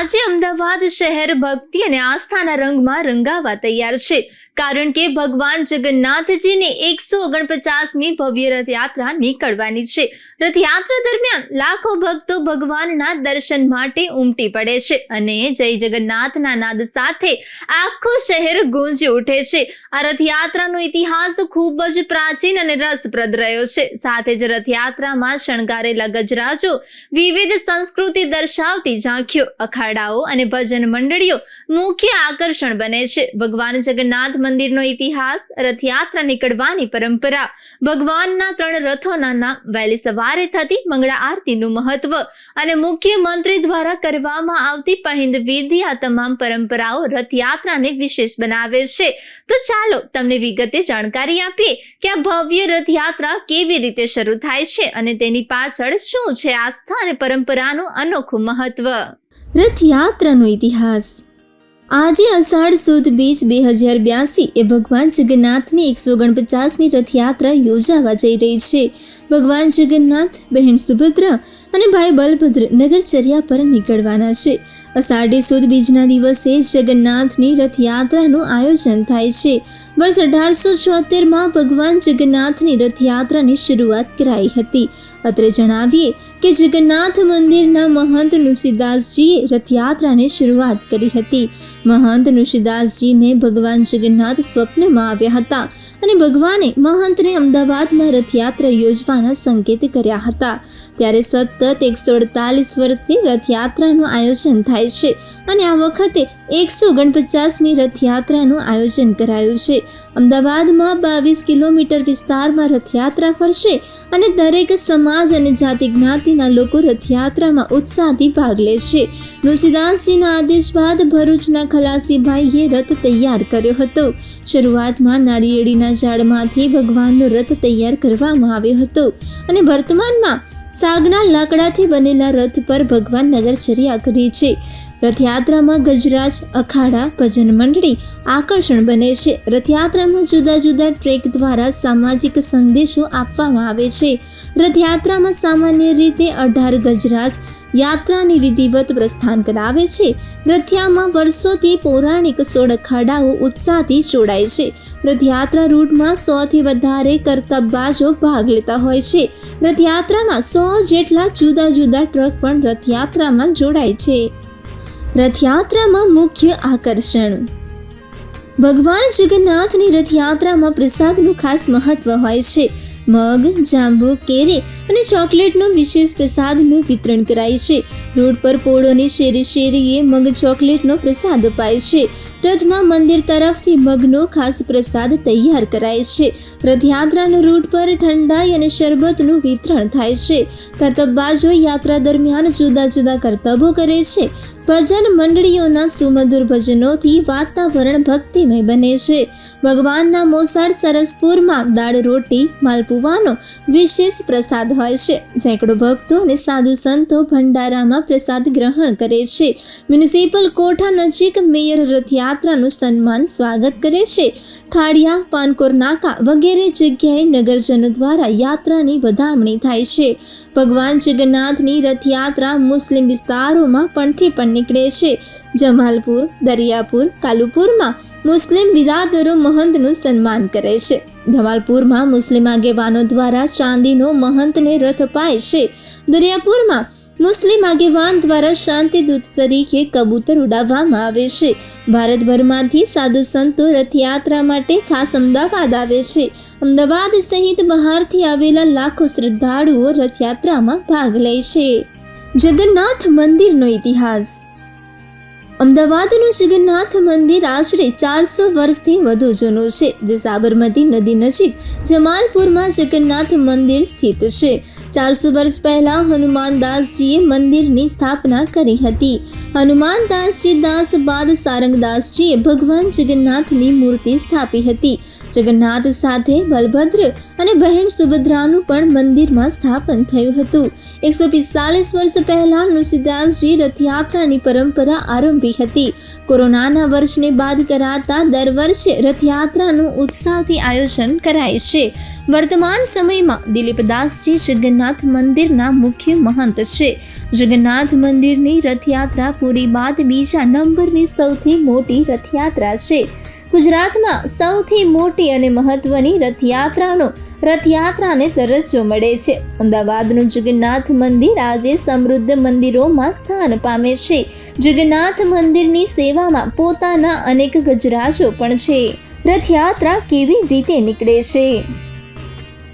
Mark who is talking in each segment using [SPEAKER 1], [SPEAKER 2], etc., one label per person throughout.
[SPEAKER 1] આજે અમદાવાદ શહેર ભક્તિ અને આસ્થાના રંગમાં રંગાવા તૈયાર છે, કારણ કે ભગવાન જગન્નાથજીની 149મી ભવ્ય રથયાત્રા નીકળવાની છે. રથયાત્રા દરમિયાન લાખો ભક્તો ભગવાનના દર્શન માટે ઉમટી પડે છે અને જય જગન્નાથના નાદ સાથે આખું શહેર ગુંજી ઉઠે છે. આ રથયાત્રાનો ઇતિહાસ ખૂબ જ પ્રાચીન અને રસપ્રદ રહ્યો છે. સાથે જ રથયાત્રામાં શણગારેલા ગજરાજો, વિવિધ સંસ્કૃતિ દર્શાવતી ઝાંખીઓ, અખાડાઓ અને ભજન મંડળીઓ મુખ્ય આકર્ષણ બને છે. ભગવાન જગન્નાથ મંદિરનો ઇતિહાસ, રથયાત્રા નીકળવાની પરંપરા, ભગવાનના 3 રથોના નામ, વહેલી સવારે થતી મંગળા આરતીનું મહત્વ અને મુખ્યમંત્રી દ્વારા કરવામાં આવતી પહિંદ વિધિ, આ તમામ પરંપરાઓ રથયાત્રાને વિશેષ બનાવે છે. તો ચાલો તમને વિગતે જાણકારી આપીએ કે આ ભવ્ય રથયાત્રા કેવી રીતે શરૂ થાય છે અને તેની પાછળ શું છે આસ્થા અને પરંપરાનું અનોખું મહત્વ. રથયાત્રાનો ઇતિહાસ. આજે અષાઢ સુદ બીજ 2082 એ ભગવાન જગન્નાથની 149મી રથયાત્રા યોજાવા જઈ રહી છે. ભગવાન જગન્નાથ, બહેન સુભદ્રા અને ભાઈ બલભદ્ર નગરચર્યા પર નીકળવાના છે. અષાઢી સુદ બીજના દિવસે જગન્નાથની રથયાત્રાનું આયોજન થાય છે. વર્ષ 1876માં ભગવાન જગન્નાથની રથયાત્રાની શરૂઆત કરાઈ હતી. અત્રે જણાવીએ કે જગન્નાથ મંદિરના મહંત નુસીદાસજીએ રથયાત્રાની શરૂઆત કરી હતી. મહંત નુસીદાસજીને ભગવાન જગન્નાથ સ્વપ્નમાં આવ્યા હતા અને ભગવાને મહંતને અમદાવાદમાં રથયાત્રા યોજવાના સંકેત કર્યા હતા. ત્યારે સતત 148 વર્ષથી રથયાત્રાનું આયોજન થાય છે અને આ વખતે 149મી રથયાત્રાનું આયોજન કરાયું છે. અમદાવાદમાં 22 કિલોમીટર વિસ્તારમાં રથયાત્રા ફરશે અને દરેક સમાજ અને જાતિ જ્ઞાતિના લોકો રથયાત્રામાં ઉત્સાહથી ભાગ લે છે. નુસીદાસજીના આદેશ બાદ ભરૂચના ખલાસીભાઈએ રથ તૈયાર કર્યો હતો. શરૂઆતમાં નારિયેળીના ઝાડમાંથી ભગવાનનો રથ તૈયાર કરવામાં આવ્યો હતો અને વર્તમાનમાં સાગના લાકડાથી બનેલા રથ પર ભગવાન નગરચર્યા કરી છે. રથયાત્રામાં ગજરાજ, અખાડા, ભજન મંડળી આકર્ષણ બને છે. રથયાત્રામાં જુદા જુદા ટ્રેક દ્વારા સામાજિક સંદેશો આપવામાં આવે છે. રથયાત્રામાં સામાન્ય રીતે 18 ગજરાજ યાત્રાની વિધિવત પ્રસ્થાન કરાવે છે. રથયાત્રામાં વર્ષોથી પૌરાણિક 16 અખાડાઓ ઉત્સાહથી જોડાય છે. રથયાત્રા રૂટમાં 100થી વધારે કરતબબાજો ભાગ લેતા હોય છે. રથયાત્રામાં 100 જેટલા જુદા જુદા ટ્રક પણ રથયાત્રામાં જોડાય છે. રથયાત્રામાં મુખ્ય આકર્ષણ. ભગવાન જગન્નાથની રથયાત્રામાં પ્રસાદનું ખાસ મહત્વ હોય છે. મગ, જાંબુ, કેરી અને ચોકલેટનો વિશેષ પ્રસાદનું વિતરણ કરાય છે. રોડ પર પોળોની શેરીએ મગ ચોકલેટનો પ્રસાદ અપાય છે. રથમાં મંદિર તરફથી મગનો ખાસ પ્રસાદ તૈયાર કરાય છે. રથયાત્રાના રૂટ પર ઠંડાઈ અને શરબતનું વિતરણ થાય છે. કરતબબાજો યાત્રા દરમિયાન જુદા જુદા કરતબો કરે છે. ભજન મંડળીઓના સુમધુર ભજનોથી વાતાવરણ ભક્તિમય બને છે. ભગવાનના મોસાળ સરસપુરમાં દાળ રોટી, માલપુવાનો વિશેષ પ્રસાદ હોય છે. સેંકડો ભક્તો અને સાધુ સંતો ભંડારામાં પ્રસાદ ગ્રહણ કરે છે. મ્યુનિસિપલ કોઠા નજીક મેયર રથયાત્રાનું સન્માન સ્વાગત કરે છે. ખાડિયા, પાનકોર નાકા વગેરે જગ્યાએ નગરજનો દ્વારા યાત્રાની વધામણી થાય છે. ભગવાન જગન્નાથની રથયાત્રા મુસ્લિમ વિસ્તારોમાં પણ નીકળે છે. જમાલપુર, દરિયાપુર, કાલુપુરમાં મુસ્લિમ બિરાદરો મહંતનું સન્માન કરે છે. જમાલપુરમાં મુસ્લિમ આગેવાનો દ્વારા ચાંદીનો મહંતને રથ અપાય છે. દરિયાપુરમાં મુસ્લિમ આગેવાન દ્વારા શાંતિદૂત તરીકે કબૂતર ઉડાવવામાં આવે છે. ભારતભરમાંથી સાધુ સંતો રથયાત્રા માટે ખાસ અમદાવાદ આવે છે. અમદાવાદ સહિત બહારથી આવેલા લાખો શ્રદ્ધાળુઓ રથયાત્રામાં ભાગ લે છે. જગન્નાથ મંદિરનો ઇતિહાસ. અમદાવાદનું જગન્નાથ મંદિર આશરે 400 વર્ષથી વધુ જૂનું છે, જે સાબરમતી નદી નજીક જમાલપુરમાં જગન્નાથ મંદિર સ્થિત છે. 400 વર્ષ પહેલા હનુમાનદાસજીએ મંદિરની સ્થાપના કરી હતી. હનુમાનદાસજી દાસ બાદ સારંગદાસજીએ ભગવાન જગન્નાથની મૂર્તિ સ્થાપી હતી. જગન્નાથ સાથે બલભદ્ર અને બહેન સુભદ્રાનું પણ મંદિરમાં સ્થાપન થયું હતું. 145 વર્ષ પહેલા નુસીદાસજી રથયાત્રાની પરંપરા આરંભી હતી. કોરોનાના વર્ષને બાદ કરાતા દર વર્ષે રથયાત્રાનું ઉત્સાહથી આયોજન કરાય છે. વર્તમાન સમયમાં દિલીપદાસજી જગન્નાથ મંદિરના મુખ્ય મહંત છે. જગન્નાથ મંદિરની રથયાત્રા પુરી બાદ બીજા નંબરની સૌથી મોટી રથયાત્રા છે. ગુજરાતમાં સૌથી મોટી અને મહત્વની રથયાત્રાને દરજ્જો મળે છે. અમદાવાદનું જગન્નાથ મંદિર આજે સમૃદ્ધ મંદિરોમાં સ્થાન પામે છે. જગન્નાથ મંદિરની સેવામાં પોતાના અનેક ગજરાજો પણ છે. રથયાત્રા કેવી રીતે નીકળે છે?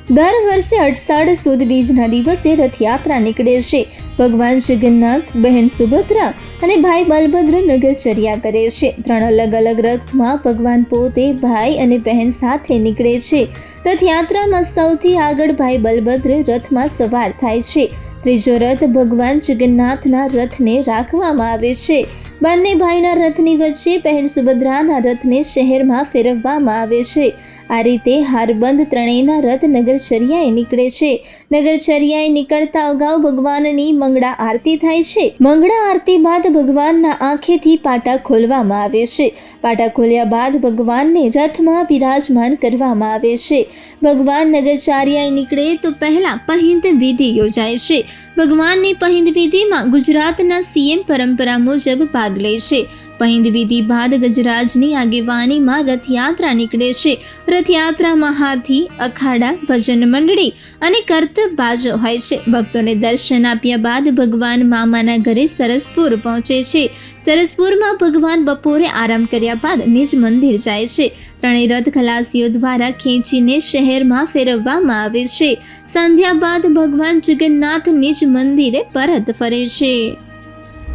[SPEAKER 1] દર વર્ષે અષાઢ સુદ બીજના દિવસે રથયાત્રા નીકળે છે. ભગવાન જગન્નાથ, બહેન સુભદ્રા અને ભાઈ બલભદ્ર નગરચર્યા કરે છે. 3 અલગ અલગ રથમાં ભગવાન પોતે ભાઈ અને બહેન સાથે નીકળે છે. રથયાત્રામાં સૌથી આગળ ભાઈ બલભદ્ર રથમાં સવાર થાય છે. ત્રીજો રથ ભગવાન જગન્નાથના રથને રાખવામાં આવે છે. બંને ભાઈના રથની વચ્ચે બહેન સુભદ્રાના રથને શહેરમાં ફેરવવામાં આવે છે. આ રીતે હારબંધ ત્રણેયના રથ નગરચર્યાએ નીકળે છે. નગરચર્યાએ નીકળતા અગાઉ ભગવાનની મંગળા આરતી થાય છે. મંગળા આરતી બાદ ભગવાનના આંખેથી પાટા ખોલવામાં આવે છે. પાટા ખોલ્યા બાદ ભગવાનને રથમાં બિરાજમાન કરવામાં આવે છે. ભગવાન નગરચર્યાએ નીકળે તો પહેલા પહિંદ વિધિ યોજાય છે. ભગવાનની પહિંદ વિધિમાં ગુજરાતના સીએમ પરંપરા મુજબ ભાગ લે છે. પહિંદ વિધિ બાદ ગજરાજની આગેવાનીમાં રથયાત્રા નીકળે છે. રથયાત્રામાં હાથી, અખાડા, ભજન મંડળી અને કરતબ બાજો હોય છે. ભક્તોને દર્શન આપ્યા બાદ ભગવાન મામાના ઘરે સરસપુર પહોંચે છે. સરસપુરમાં ભગવાન બપોરે આરામ કર્યા બાદ નિજ મંદિર જાય છે. ત્રણેય રથ ખલાસીઓ દ્વારા ખેંચીને શહેરમાં ફેરવવામાં આવે છે. સંધ્યા બાદ ભગવાન જગન્નાથ નિજ મંદિરે પરત ફરે છે.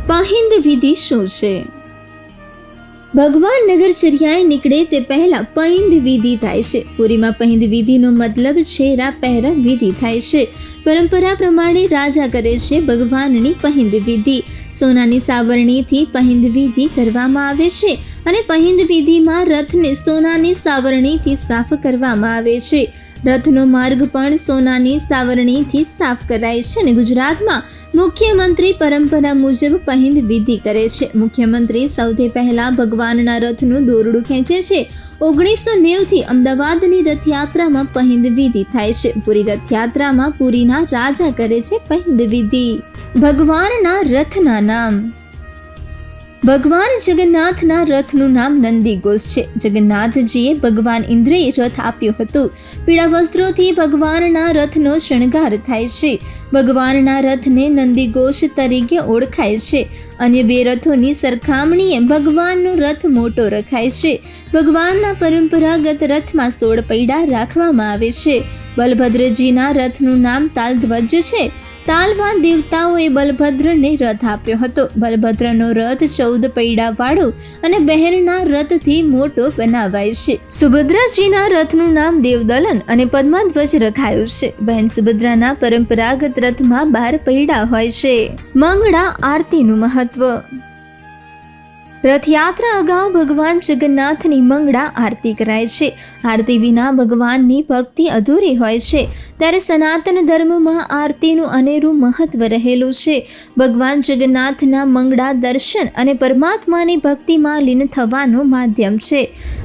[SPEAKER 1] પહિંદ વિધિ શું છે? ભગવાન નગરચર્યાએ નીકળે તે પહેલા પહિંદ વિધિ થાય છે. પુરીમાં પહિંદ વિધિનો મતલબ છેરા પહેરા વિધિ થાય છે. પરંપરા પ્રમાણે રાજા કરે છે ભગવાનની પહિંદ વિધિ. સોનાની સાવરણીથી પહિંદ વિધિ કરવામાં આવે છે અને પહિંદ વિધિમાં રથને સોનાની સાવરણીથી સાફ કરવામાં આવે છે. રથનો માર્ગ પણ સોનાની સાવરણીથી સાફ કરાય છે અને ગુજરાતમાં મુખ્યમંત્રી પરંપરા મુજબ પહિંદ વિધિ કરે છે. મુખ્યમંત્રી સૌથી પહેલા ભગવાનના રથનું દોરડું ખેંચે છે. 1990થી અમદાવાદની રથયાત્રામાં પહિંદ વિધિ થાય છે. પુરી રથયાત્રામાં પુરીના રાજા કરે છે પહિંદ વિધિ. ભગવાનના રથના નામ. ભગવાન જગન્નાથના રથનું નામ નંદીઘોષ છે. જગન્નાથજીએ ભગવાન ઇન્દ્રએ રથ આપ્યો હતો. પીળા વસ્ત્રોથી ભગવાનના રથનો શણગાર થાય છે. ભગવાનના રથને નંદીઘોષ તરીકે ઓળખાય છે. અન્ય 2 રથોની સરખામણીએ ભગવાનનો રથ મોટો રખાય છે. ભગવાનના પરંપરાગત રથમાં 16 પૈડા રાખવામાં આવે છે. બલભદ્રજીના રથનું નામ તાલધ્વજ છે. તાલમાં દેવતાઓએ બલભદ્રને રથ આપ્યો હતો. બલભદ્રનો રથ 14 પૈડાવાળો અને બહેનના રથથી મોટો બનાવાય છે. સુભદ્રાજીના રથનું નામ દેવદલન અને પદ્મધ્વજ રખાયું છે. બહેન સુભદ્રાના પરંપરાગત રથમાં 12 પૈડા હોય છે. મંગળા આરતીનું મહત્વ. રથયાત્રા અગાઉ ભગવાન જગન્નાથની મંગળા આરતી કરાય છે. આરતી વિના ભગવાનની ભક્તિ અધૂરી હોય છે. ત્યારે સનાતન ધર્મમાં આરતીનું અનેરું મહત્વ રહેલું છે. ભગવાન જગન્નાથના મંગળા દર્શન અને પરમાત્માની ભક્તિમાં લીન થવાનું માધ્યમ છે.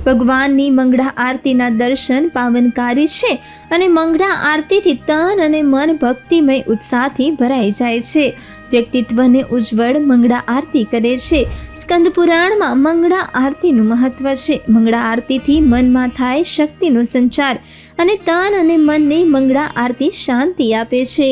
[SPEAKER 1] ભગવાનની મંગળા આરતીના દર્શન પાવનકારી છે અને મંગળા આરતીથી તન અને મન ભક્તિમય ઉત્સાહથી ભરાઈ જાય છે. વ્યક્તિત્વને ઉજ્જવળ મંગળા આરતી કરે છે. સ્કંદ પુરાણમાં મંગળા આરતીનું મહત્વ છે. મંગળા આરતીથી મનમાં થાય શક્તિનો સંચાર અને તન અને મનને મંગળા આરતી શાંતિ આપે છે.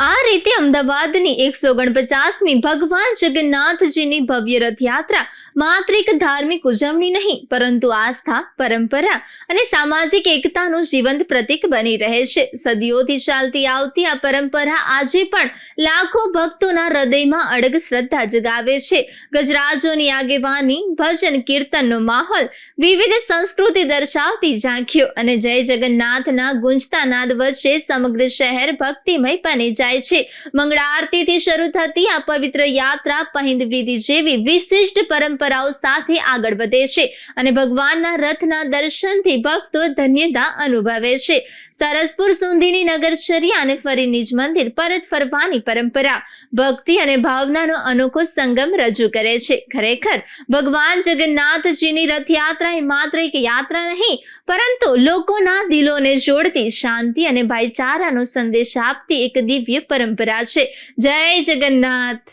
[SPEAKER 1] આ રીતે અમદાવાદની 149મી ભગવાન જગન્નાથજીની ભવ્ય રથયાત્રા માત્ર એક ધાર્મિક ઉજવણી નહીં, પરંતુ આસ્થા, પરંપરા અને સામાજિક એકતાનું જીવંત પ્રતીક બની રહે છે. સદીઓથી ચાલતી આવતી આ પરંપરા આજે પણ લાખો ભક્તોના હૃદયમાં અડગ શ્રદ્ધા જગાવે છે. ગજરાજોની આગેવાની, ભજન કીર્તનનો માહોલ, વિવિધ સંસ્કૃતિ દર્શાવતી ઝાંખીઓ અને જય જગન્નાથના ગુંજતા નાદ વચ્ચે સમગ્ર શહેર ભક્તિમય બની જાય છે. મંગળા આરતીથી શરૂ થતી આ પવિત્ર યાત્રા પહિંદ વિધિ જેવી વિશિષ્ટ પરંપરાઓ સાથે આગળ વધે છે અને ભગવાનના રથના દર્શનથી ભક્તો ધન્યતા અનુભવે છે. સરસપુર સુધીની નગરચર્યા અને ફરી નિજ મંદિર પરત ફરવાની પરંપરા ભક્તિ અને ભાવનાનો અનોખો સંગમ રજૂ કરે છે. ખરેખર ભગવાન જગન્નાથજીની રથયાત્રા એ માત્ર એક યાત્રા નહીં, પરંતુ લોકોના દિલોને જોડતી, શાંતિ અને ભાઈચારાનો સંદેશ આપતી એક દિવ્ય પરંપરા છે. જય જગન્નાથ.